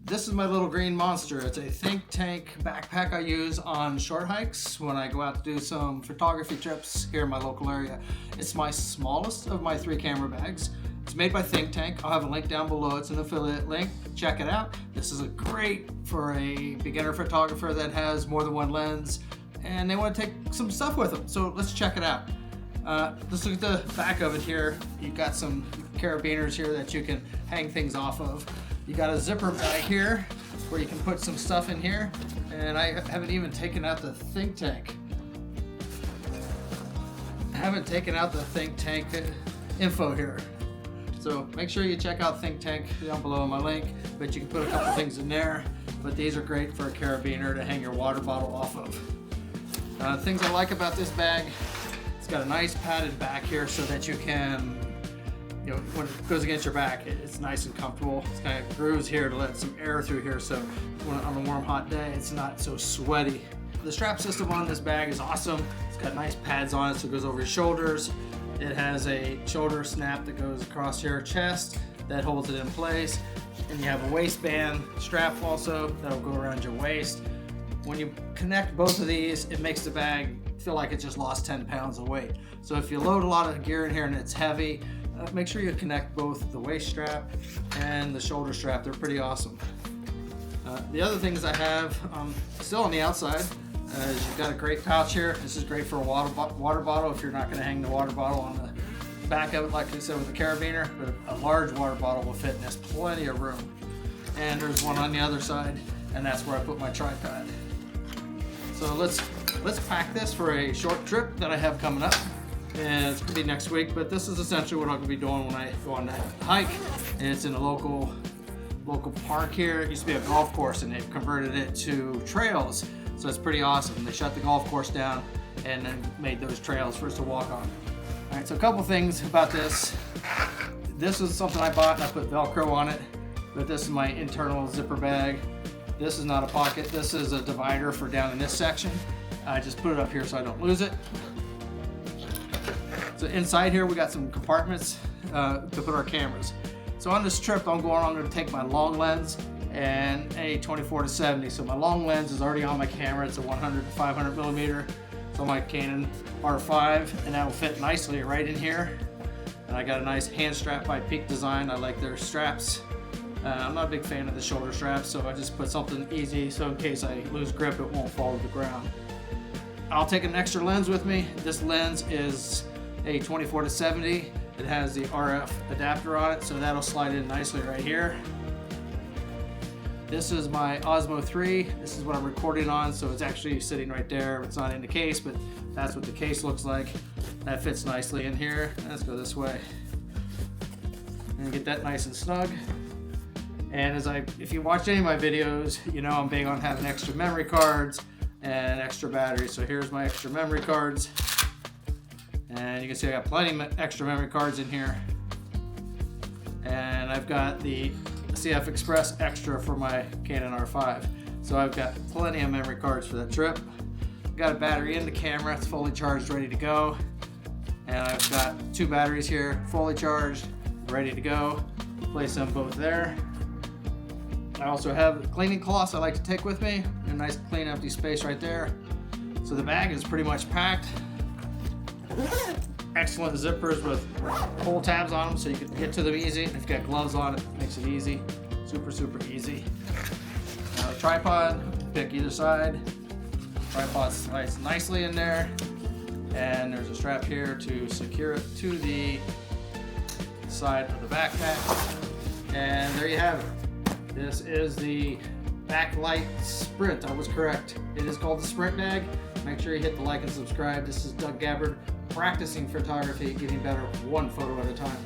This is my little green monster. It's a think tank backpack I use on short hikes when I go out to do some photography trips here in my local area. It's my smallest of my 3 camera bags. It's made by Think Tank. I'll have a link down below. It's an affiliate link. Check it out. This is great for a beginner photographer that has more than one lens and they want to take some stuff with them. So let's check it out. Let's look at the back of it here. You've got some carabiners here that you can hang things off of. You got a zipper bag here where you can put some stuff in here. And I haven't even taken out the Think Tank. I haven't taken out the Think Tank info here. So make sure you check out Think Tank down below in my link. But you can put a couple things in there. But these are great for a carabiner to hang your water bottle off of. Things I like about this bag, it's got a nice padded back here so that you can, when it goes against your back, it's nice and comfortable. It's kind of grooves here to let some air through here so on a warm, hot day, it's not so sweaty. The strap system on this bag is awesome. It's got nice pads on it so it goes over your shoulders. It has a shoulder snap that goes across your chest that holds it in place. And you have a waistband strap also that'll go around your waist. When you connect both of these, it makes the bag feel like it just lost 10 pounds of weight. So if you load a lot of gear in here and it's heavy, make sure you connect both the waist strap and the shoulder strap. They're pretty awesome. The other things I have still on the outside is you've got a great pouch here. This is great for a water bottle if you're not going to hang the water bottle on the back of it like I said with the carabiner, but a large water bottle will fit and there's plenty of room. And there's one on the other side, and that's where I put my tripod. So let's pack this for a short trip that I have coming up. And it's gonna be next week, but this is essentially what I'm gonna be doing when I go on that hike. And it's in a local park here. It used to be a golf course and they've converted it to trails. So it's pretty awesome. They shut the golf course down and then made those trails for us to walk on. All right, so a couple things about this. This is something I bought and I put Velcro on it, but this is my internal zipper bag. This is not a pocket. This is a divider for down in this section. I just put it up here so I don't lose it. So inside here we got some compartments to put our cameras. So on this trip I'm going to take my long lens and a 24-70. So my long lens is already on my camera. It's a 100 to 500 millimeter. So my Canon R5, and that will fit nicely right in here. And I got a nice hand strap by Peak Design. I like their straps. I'm not a big fan of the shoulder straps, so I just put something easy so in case I lose grip it won't fall to the ground. I'll take an extra lens with me. This lens is a 24-70. It has the RF adapter on it, so that'll slide in nicely right here. This is my Osmo 3. This is what I'm recording on, so it's actually sitting right there. It's not in the case, but that's what the case looks like. That fits nicely in here. Let's go this way. And get that nice and snug. And if you watch any of my videos, you know I'm big on having extra memory cards and extra batteries. So here's my extra memory cards. And you can see I got plenty of extra memory cards in here. And I've got the CF Express extra for my Canon R5. So I've got plenty of memory cards for that trip. Got a battery in the camera, it's fully charged, ready to go. And I've got 2 batteries here, fully charged, ready to go. Place them both there. I also have cleaning cloths I like to take with me. A nice clean empty space right there. So the bag is pretty much packed. Excellent zippers with pull tabs on them so you can get to them easy. If you've got gloves on it makes it easy. Super easy. Now the tripod, pick either side. Tripod slides nicely in there. And there's a strap here to secure it to the side of the backpack. And there you have it. This is the Backlight Sprint. I was correct. It is called the Sprint bag. Make sure you hit the like and subscribe. This is Doug Gabbard, practicing photography, getting better one photo at a time.